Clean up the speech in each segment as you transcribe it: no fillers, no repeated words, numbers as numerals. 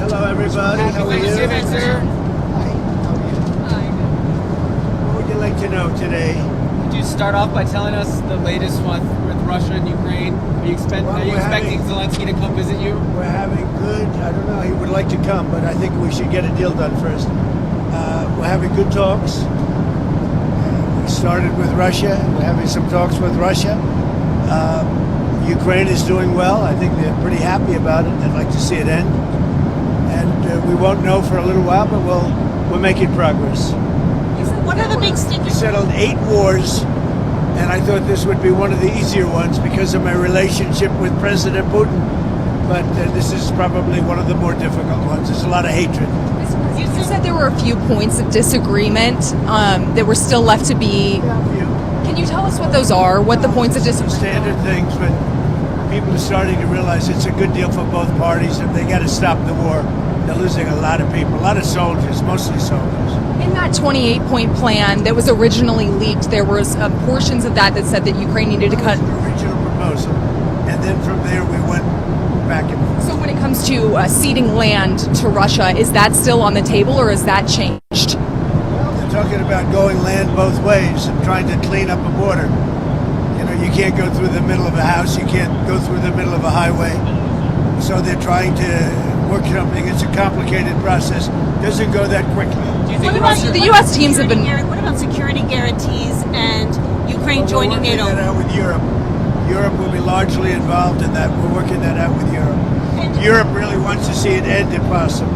Hello, everybody. How are you? Thanksgiving, sir. What would you like to know today? Could you start off by telling us the latest one with Russia and Ukraine? Are you expecting Zelensky to come visit you? We're having good, I don't know, he would like to come, but I think we should get a deal done first. We're having good talks. We started with Russia. We're having some talks with Russia. Ukraine is doing well. I think they're pretty happy about it. They'd like to see it end. And we won't know for a little while, but we're making progress. What are the big We stickers? settled 8 wars, and I thought this would be one of the easier ones because of my relationship with President Putin. But this is probably one of the more difficult ones. There's a lot of hatred. You said there were a few points of disagreement that were still left to be. Can you tell us what those are? What the points of disagreement? Standard things, but people are starting to realize it's a good deal for both parties, and they got to stop the war. They're losing a lot of people, a lot of soldiers, mostly soldiers. In that 28-point plan that was originally leaked, there was portions of that said that Ukraine needed to cut. The original proposal, and then from there we went back and forth. So when it comes to ceding land to Russia, is that still on the table, or has that changed? Well, they're talking about going land both ways and trying to clean up a border. You know, you can't go through the middle of a house, you can't go through the middle of a highway. So they're trying to work something. It's a complicated process. Doesn't go that quickly. Do you think The U.S. teams have been. What about security guarantees and Ukraine joining We're working NATO? that out with Europe. Europe will be largely involved in that. We're working that out with Europe. Europe really wants to see it end if possible.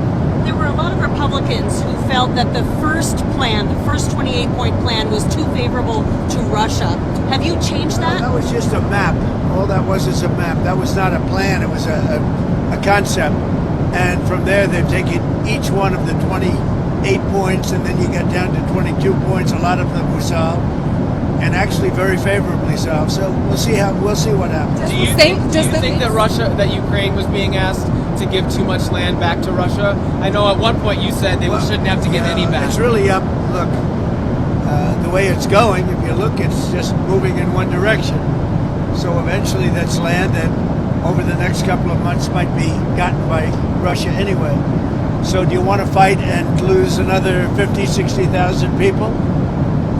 There were a lot of Republicans who felt that the first plan, the first 28-point plan, was too favorable to Russia. Have you changed that? That was just a map. All that was is a map. That was not a plan. It was a concept. And from there, they've taken each one of the 28 points, and then you get down to 22 points. A lot of them were solved, and actually very favorably solved. So we'll see what happens. Do you think that Ukraine was being asked to give too much land back to Russia? I know at one point you said they shouldn't have to give any back. It's really up. Look, the way it's going, if you look, it's just moving in one direction. So eventually, that's land that over the next couple of months might be gotten by Russia anyway. So do you want to fight and lose another 50, 60,000 people?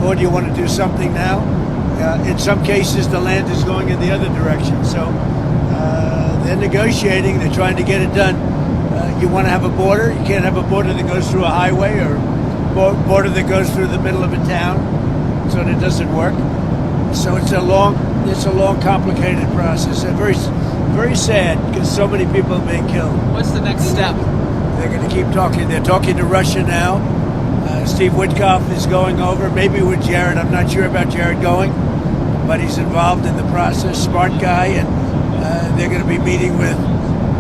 Or do you want to do something now? In some cases, the land is going in the other direction. So they're negotiating. They're trying to get it done. You want to have a border. You can't have a border that goes through a highway or a border that goes through the middle of a town. So that doesn't work. So it's a long, complicated process. And very sad because so many people are being killed. What's the next step? They're going to keep talking. They're talking to Russia now. Steve Witkoff is going over, maybe with Jared. I'm not sure about Jared going, but he's involved in the process. Smart guy, and they're going to be meeting with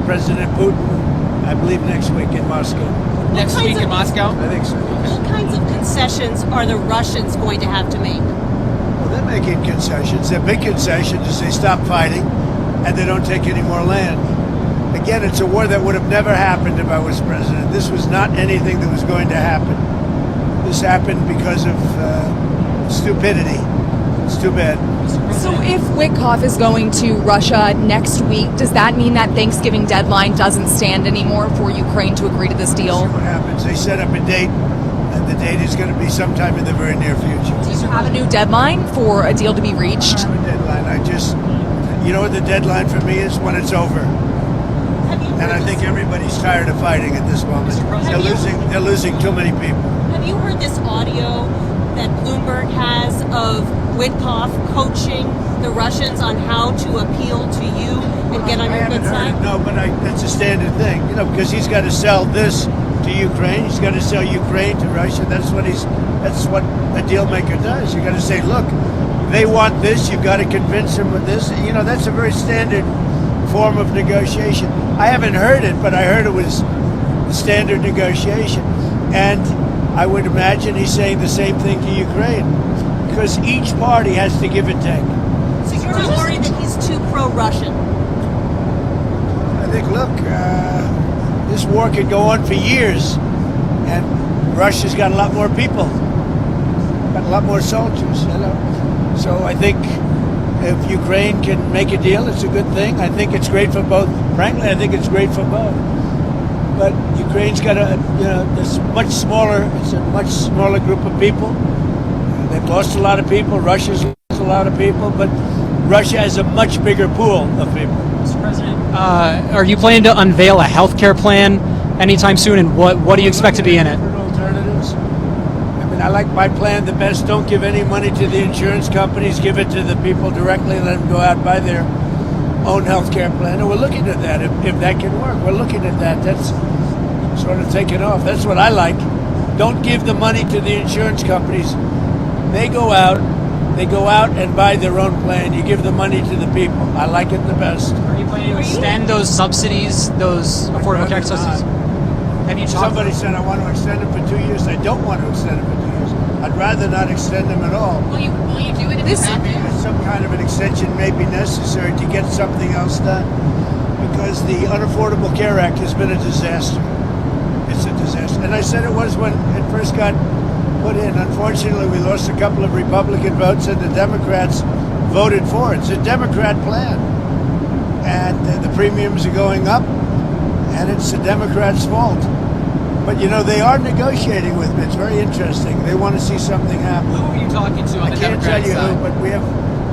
President Putin, I believe, next week in Moscow. Next week in Moscow? I think so. What kinds of concessions are the Russians going to have to make? Well, they're making concessions. Their big concession is they stop fighting and they don't take any more land. Again, it's a war that would have never happened if I was president. This was not anything that was going to happen. This happened because of stupidity. It's too bad. So if Witkoff is going to Russia next week, does that mean that Thanksgiving deadline doesn't stand anymore for Ukraine to agree to this deal? See what happens. They set up a date, and the date is going to be sometime in the very near future. Do you have a new deadline for a deal to be reached? I have a deadline. You know what the deadline for me is? When it's over. And I think everybody's tired of fighting at this moment. They're losing too many people. Have you heard this audio that Bloomberg has of Witkoff coaching the Russians on how to appeal to you and get on your good side? No, but that's a standard thing, because he's got to sell this to Ukraine. He's got to sell Ukraine to Russia. That's what a deal maker does. You got to say, look, they want this. You've got to convince them with this. That's a very standard form of negotiation. I haven't heard it, but I heard it was standard negotiation. And I would imagine he's saying the same thing to Ukraine, because each party has to give and take. So you're not worried that he's too pro-Russian? I think, look, this war could go on for years, and Russia's got a lot more people, got a lot more soldiers, So I think if Ukraine can make a deal, it's a good thing. I think it's great for both. Frankly, I think it's great for both. But Ukraine's got it's a much smaller group of people. They've lost a lot of people. Russia's lost a lot of people, but Russia has a much bigger pool of people. Mr. President, are you planning to unveil a health care plan anytime soon, and what do you expect to be in it? Different alternatives. I mean, I like my plan the best. Don't give any money to the insurance companies. Give it to the people directly. Let them go out and buy their own health care plan. And we're looking at that. If that can work, we're looking at that. That's sort of taken off. That's what I like. Don't give the money to the insurance companies. They go out and buy their own plan. You give the money to the people. I like it the best. Are you planning to extend those subsidies, those affordable care subsidies? Have you talked? Somebody said I want to extend them for 2 years. I don't want to extend them for 2 years. I'd rather not extend them at all. Will you do it if This- you have to? Some kind of an extension may be necessary to get something else done, because the Unaffordable Care Act has been a disaster. It's a disaster. And I said it was when it first got put in. Unfortunately, we lost a couple of Republican votes, and the Democrats voted for it. It's a Democrat plan. And the premiums are going up, and it's the Democrats' fault. But, they are negotiating with me. It's very interesting. They want to see something happen. Who are you talking to on I the can't tell Democratic you who, side? but we have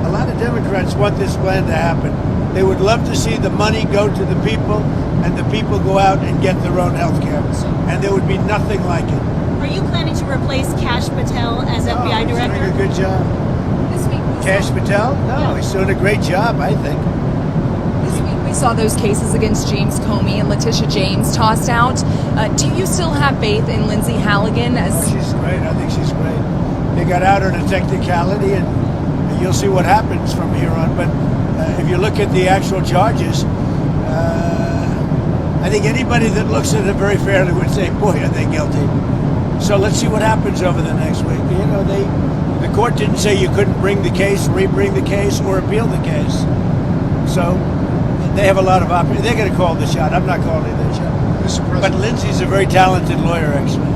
a lot of Democrats want this plan to happen. They would love to see the money go to the people, and the people go out and get their own health care. And there would be nothing like it. Are you planning to replace Kash Patel as FBI He's director? doing a good job. This week, Kash Patel? No, Yeah. he's doing a great job, I think. we saw those cases against James Comey and Letitia James tossed out. Do you still have faith in Lindsay Halligan as? She's great. I think she's great. They got out on a technicality, and you'll see what happens from here on. But if you look at the actual charges, I think anybody that looks at it very fairly would say, boy, are they guilty. So let's see what happens over the next week. The court didn't say you couldn't bring the case, re-bring the case, or appeal the case. So they have a lot of options. They're going to call the shot. I'm not calling the shot. Mr. But President, Lindsay's a very talented lawyer, actually.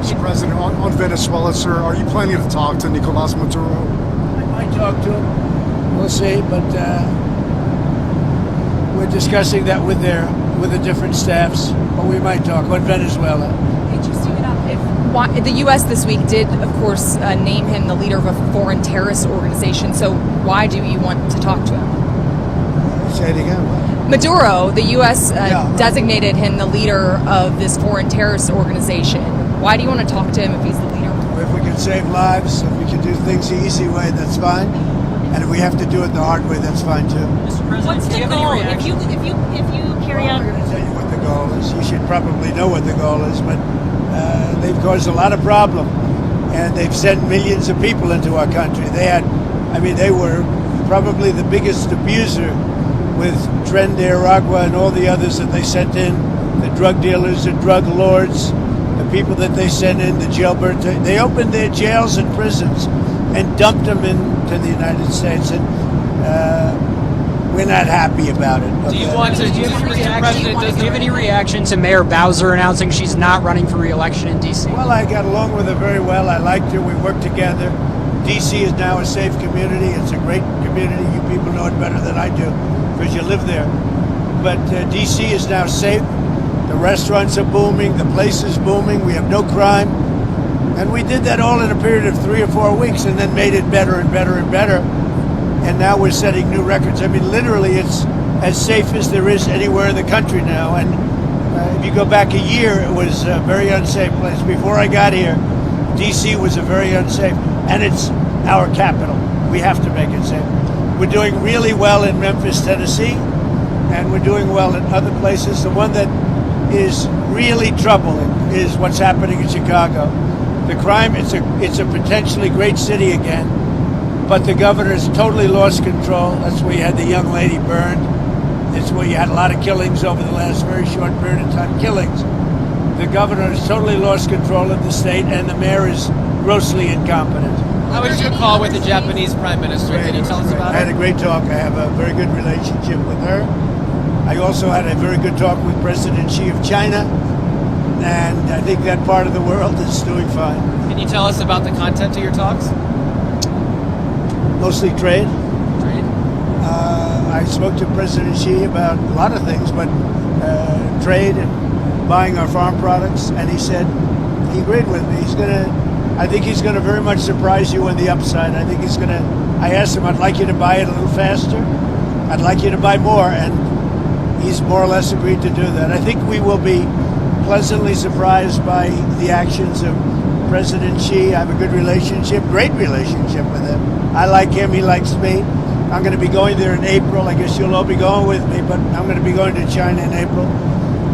Mr. President, on Venezuela, sir, are you planning to talk to Nicolas Maduro? I might talk to him. We'll see, but we're discussing that with the different staffs. But we might talk on Venezuela. If the U.S. this week did, of course, name him the leader of a foreign terrorist organization. So why do you want to talk to him? Say it again. Maduro, the U.S. Yeah. designated him the leader of this foreign terrorist organization. Why do you want to talk to him if he's the leader? If we can save lives, if we can do things the easy way, that's fine. And if we have to do it the hard way, that's fine too. Mr. President, What's do the you have any goal? reaction? If you carry I'm out not going to tell you what the goal is. You should probably know what the goal is, but they've caused a lot of problem, and they've sent millions of people into our country. They were probably the biggest abuser with Tren de Aragua and all the others that they sent in, the drug dealers, the drug lords, the people that they sent in, the jailbirds. They opened their jails and prisons and dumped them into the United States, and we're not happy about it. Do you Okay? want to? Do you have any Mr. President, reaction? Do you have any reaction to Mayor Bowser announcing she's not running for re-election in D.C.? Well, I got along with her very well. I liked her. We worked together. D.C. is now a safe community. It's a great community. You people know it better than I do because you live there. But D.C. is now safe. The restaurants are booming. The place is booming. We have no crime. And we did that all in a period of 3 or 4 weeks and then made it better and better and better. And now we're setting new records. I mean, literally, it's as safe as there is anywhere in the country now. And if you go back a year, it was a very unsafe place. Before I got here, D.C. was a very unsafe. And it's our capital. We have to make it safe. We're doing really well in Memphis, Tennessee, and we're doing well in other places. The one that is really troubling is what's happening in Chicago. The crime, it's a potentially great city again, but the governor's totally lost control. That's where you had the young lady burned. It's where you had a lot of killings over the last very short period of time. Killings. The governor has totally lost control of the state, and the mayor is grossly incompetent. How was your call with the Japanese Prime Minister? Can you tell us about I had a it? great talk. I have a very good relationship with her. I also had a very good talk with President Xi of China, and I think that part of the world is doing fine. Can you tell us about the content of your talks? Mostly trade. Trade? I spoke to President Xi about a lot of things, but trade and buying our farm products, and he said he agreed with me. I think he's gonna very much surprise you on the upside. I asked him, I'd like you to buy it a little faster. I'd like you to buy more, and he's more or less agreed to do that. I think we will be pleasantly surprised by the actions of President Xi. I have a good relationship, great relationship with him. I like him, he likes me. I'm going to be going there in April. I guess you'll all be going with me, but I'm going to be going to China in April.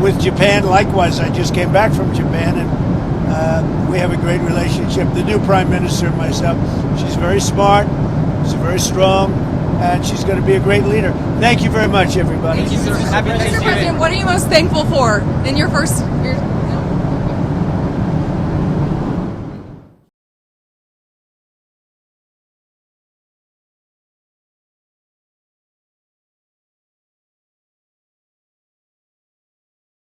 With Japan, likewise, I just came back from Japan, and we have a great relationship. The new Prime Minister and myself, she's very smart, she's very strong, and she's going to be a great leader. Thank you very much, everybody. Thank you, sir. Happy Mr. Thanksgiving. President, what are you most thankful for in your